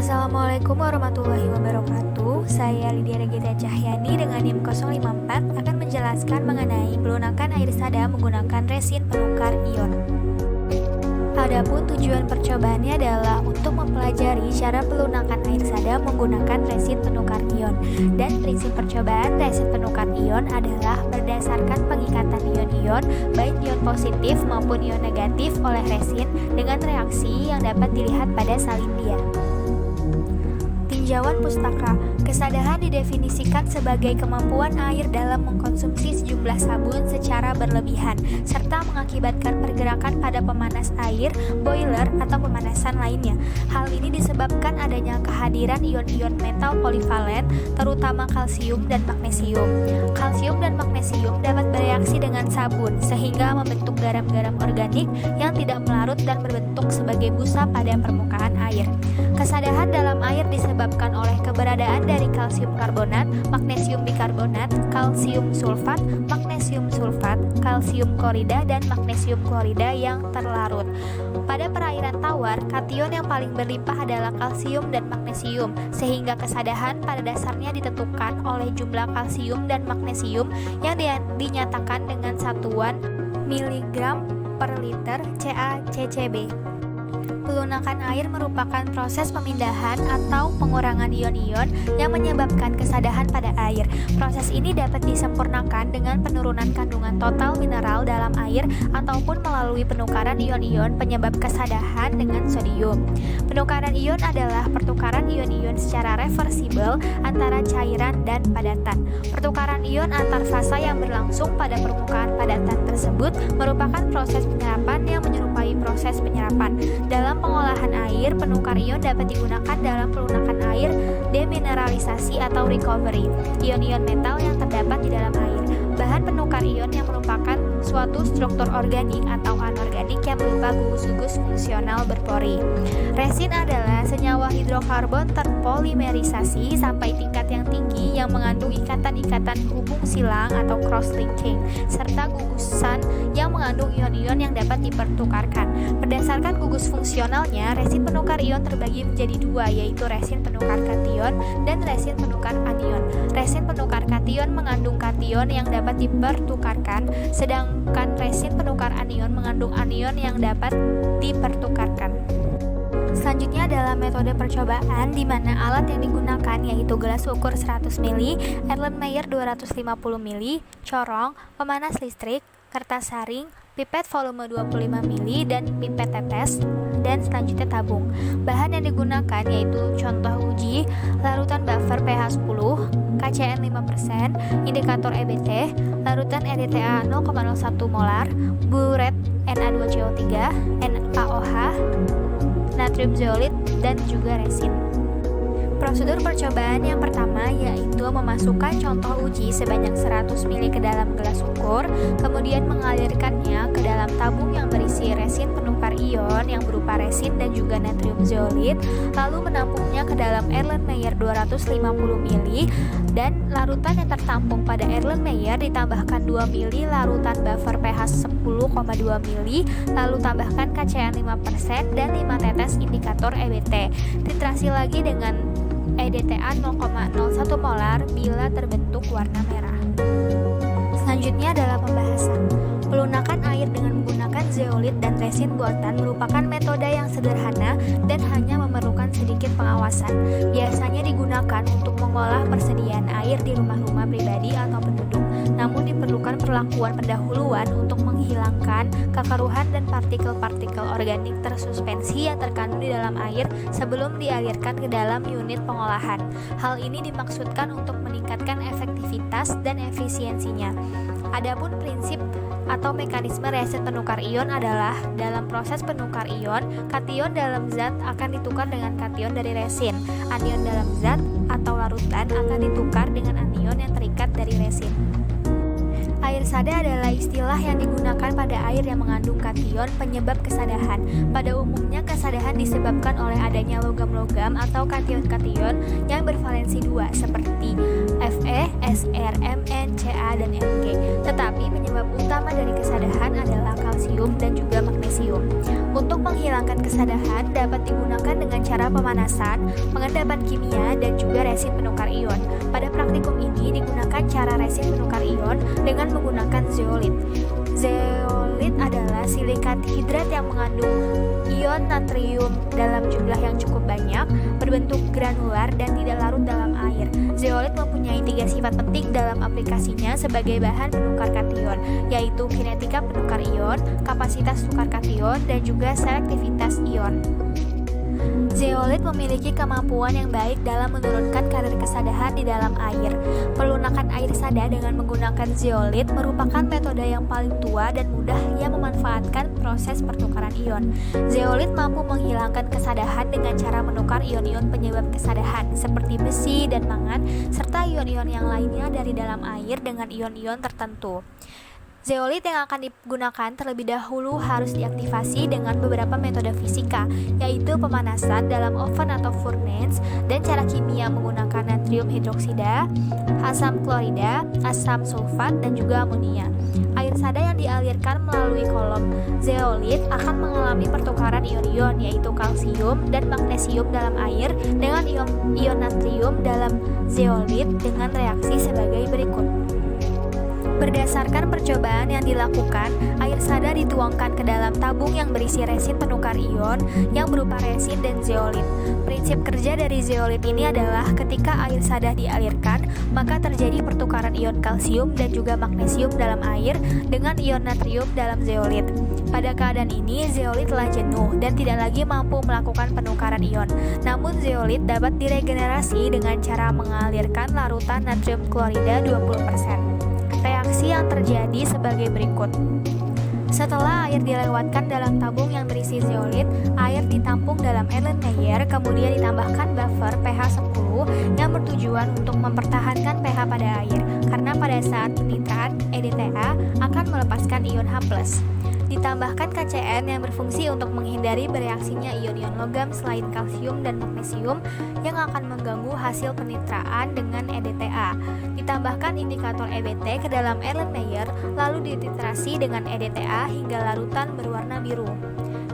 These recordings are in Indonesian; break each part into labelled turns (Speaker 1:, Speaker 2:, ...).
Speaker 1: Assalamualaikum warahmatullahi wabarakatuh. Saya Lydia Regita Cahyani dengan NIM 054 akan menjelaskan mengenai pelunakan air sada menggunakan resin penukar ion. Adapun tujuan percobaannya adalah untuk mempelajari cara pelunakan air sada menggunakan resin penukar ion. Dan prinsip percobaan resin penukar ion adalah berdasarkan pengikatan ion-ion, baik ion positif maupun ion negatif oleh resin dengan reaksi yang dapat dilihat pada salin dia. Tinjauan pustaka. Kesadaran didefinisikan sebagai kemampuan air dalam mengkonsumsi sejumlah sabun secara berlebihan, serta mengakibatkan pergerakan pada pemanas air, boiler, atau pemanasan lainnya. Hal ini disebabkan adanya kehadiran ion-ion metal polivalen, terutama kalsium dan magnesium. Kalsium dan magnesium dapat bereaksi dengan sabun, sehingga membentuk garam-garam organik yang tidak melarut dan berbentuk sebagai busa pada permukaan air. Kesadaran dalam air disebabkan oleh keberadaan dari kalsium karbonat, magnesium bikarbonat, kalsium sulfat, magnesium sulfat, kalsium klorida, dan magnesium klorida yang terlarut. Pada perairan tawar, kation yang paling berlimpah adalah kalsium dan magnesium, sehingga kesadaran pada dasarnya ditentukan oleh jumlah kalsium dan magnesium yang dinyatakan dengan satuan miligram per liter CaCCB. Pelunakan air merupakan proses pemindahan atau pengurangan ion-ion yang menyebabkan kesadaran pada air. Proses ini dapat disempurnakan dengan penurunan kandungan total mineral dalam air ataupun melalui penukaran ion-ion penyebab kesadaran dengan sodium. Penukaran ion adalah pertukaran ion-ion secara reversibel antara cairan dan padatan. Pertukaran ion antar fasa yang berlangsung pada permukaan padatan tersebut merupakan proses penyerapan yang menyerupai proses penyerapan. Dalam pengolahan air, penukar ion dapat digunakan dalam pelunakan air, demineralisasi atau recovery, ion-ion metal yang terdapat di dalam air. Bahan penukar ion yang merupakan suatu struktur organik atau anorganik yang berupa gugus-gugus fungsional berpori. Resin adalah senyawa hidrokarbon terpolimerisasi sampai tingkat yang tinggi yang mengandung ikatan-ikatan hubung silang atau cross-linking, serta gugusan yang mengandung ion-ion yang dapat dipertukarkan. Berdasarkan gugus fungsionalnya, resin penukar ion terbagi menjadi dua, yaitu resin penukar kation dan resin penukar anion. Resin penukar kation mengandung kation yang dapat dipertukarkan, sedangkan resin penukar anion mengandung anion yang dapat dipertukarkan. Selanjutnya adalah metode percobaan di mana alat yang digunakan yaitu gelas ukur 100 ml, Erlenmeyer 250 ml, corong, pemanas listrik, kertas saring, pipet volume 25 ml, dan pipet tetes, dan selanjutnya tabung. Bahan yang digunakan yaitu contoh uji, larutan buffer pH 10, KCN 5%, indikator EBT, larutan EDTA 0,01 molar, buret Na2CO3, NaOH, natrium zeolit, dan juga resin. Prosedur percobaan yang pertama yaitu memasukkan contoh uji sebanyak 100 ml ke dalam gelas ukur, kemudian mengalirkannya ke dalam tabung yang berisi resin penukar ion yang berupa resin dan juga natrium zeolit, lalu menampungnya ke dalam Erlenmeyer 250 ml, dan larutan yang tertampung pada Erlenmeyer ditambahkan 2 ml larutan buffer pH 10,2 ml, lalu tambahkan KCN 5% dan 5 tetes indikator EBT. Titrasi lagi dengan EDTA 0,01 molar bila terbentuk warna merah. Selanjutnya adalah pembahasan. Pelunakan air dengan menggunakan zeolit dan resin buatan merupakan metode yang sederhana dan hanya memerlukan sedikit pengawasan. Biasanya digunakan untuk mengolah persediaan air di rumah-rumah pribadi atau penduduk. Namun diperlukan perlakuan pendahuluan untuk menghilangkan kekeruhan dan partikel-partikel organik tersuspensi yang terkandung di dalam air sebelum dialirkan ke dalam unit pengolahan. Hal ini dimaksudkan untuk meningkatkan efektivitas dan efisiensinya. Adapun prinsip atau mekanisme resin penukar ion adalah dalam proses penukar ion, kation dalam zat akan ditukar dengan kation dari resin. Anion dalam zat atau larutan akan ditukar dengan anion yang terikat dari resin. Air sada adalah istilah yang digunakan pada air yang mengandung kation penyebab kesadahan. Pada umumnya kesadahan disebabkan oleh adanya logam-logam atau kation-kation yang bervalensi 2 seperti Fe, Sr, Mn, Ca, dan Mg. Tetapi penyebab utama dari kesadahan adalah kalsium dan juga magnesium. Untuk menghilangkan kesadahan dapat digunakan dengan cara pemanasan, pengendapan kimia, dan juga resin penukar ion. Pada praktikum ini digunakan cara resin penukar ion dengan menggunakan zeolit. Zeolit adalah silikat hidrat yang mengandung ion natrium dalam jumlah yang cukup banyak, berbentuk granular dan tidak larut dalam air. Zeolit mempunyai 3 sifat penting dalam aplikasinya sebagai bahan penukar kation, yaitu kinetika penukar ion, kapasitas tukar kation, dan juga selektivitas ion. Zeolit memiliki kemampuan yang baik dalam menurunkan kadar kesadahan di dalam air. Pelunakan air sada dengan menggunakan zeolit merupakan metode yang paling tua dan mudah yang memanfaatkan proses pertukaran ion. Zeolit mampu menghilangkan kesadahan dengan cara menukar ion-ion penyebab kesadahan seperti besi dan mangan serta ion-ion yang lainnya dari dalam air dengan ion-ion tertentu. Zeolit yang akan digunakan terlebih dahulu harus diaktifasi dengan beberapa metode fisika, yaitu pemanasan dalam oven atau furnace, dan cara kimia menggunakan natrium hidroksida, asam klorida, asam sulfat, dan juga amonia. Air sada yang dialirkan melalui kolom zeolit akan mengalami pertukaran ion-ion, yaitu kalsium dan magnesium dalam air dengan ion natrium dalam zeolit dengan reaksi sebagai berikut. Berdasarkan percobaan yang dilakukan, air sada dituangkan ke dalam tabung yang berisi resin penukar ion yang berupa resin dan zeolit. Prinsip kerja dari zeolit ini adalah ketika air sada dialirkan, maka terjadi pertukaran ion kalsium dan juga magnesium dalam air dengan ion natrium dalam zeolit. Pada keadaan ini, zeolit telah jenuh dan tidak lagi mampu melakukan penukaran ion. Namun zeolit dapat diregenerasi dengan cara mengalirkan larutan natrium klorida 20%. Reaksi yang terjadi sebagai berikut. Setelah air dilewatkan dalam tabung yang berisi zeolit, air ditampung dalam Erlenmeyer, kemudian ditambahkan buffer pH 10 yang bertujuan untuk mempertahankan pH pada air, karena pada saat penitraan, EDTA akan melepaskan ion H+. Ditambahkan KCN yang berfungsi untuk menghindari bereaksinya ion-ion logam selain kalsium dan magnesium yang akan mengganggu hasil penitraan dengan EDTA. Ditambahkan indikator EBT ke dalam Erlenmeyer, lalu dititrasi dengan EDTA hingga larutan berwarna biru.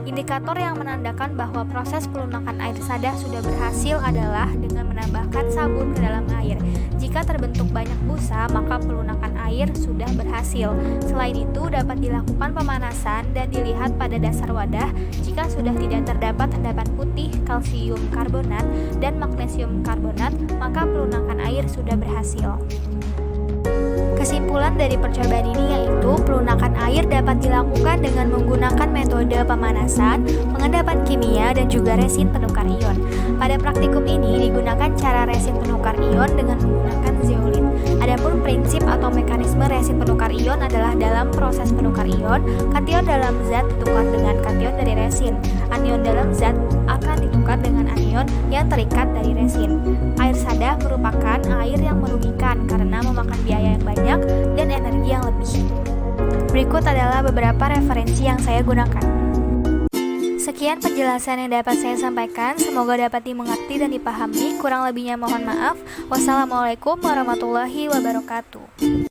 Speaker 1: Indikator yang menandakan bahwa proses pelunakan air sada sudah berhasil adalah dengan menambahkan sabun ke dalam air. Jika terbentuk banyak busa, maka pelunakan air sudah berhasil. Selain itu, dapat dilakukan pemanasan dan dilihat pada dasar wadah. Jika sudah tidak terdapat endapan putih, kalsium karbonat, dan magnesium karbonat, maka pelunakan air sudah berhasil. Kesimpulan dari percobaan ini yaitu pelunakan air dapat dilakukan dengan menggunakan metode pemanasan, pengendapan kimia, dan juga resin penukar ion. Pada praktikum ini digunakan cara resin penukar ion dengan menggunakan zeolit. Adapun prinsip atau mekanisme resin penukar ion adalah dalam proses penukar ion, kation dalam zat ditukar dengan kation dari resin. Anion dalam zat akan ditukar dengan anion yang terikat dari resin. Air sada merupakan air yang merugikan karena memakan biaya yang banyak dan energi yang lebih. Berikut adalah beberapa referensi yang saya gunakan. Sekian penjelasan yang dapat saya sampaikan, semoga dapat dimengerti dan dipahami. Kurang lebihnya mohon maaf. Wassalamualaikum warahmatullahi wabarakatuh.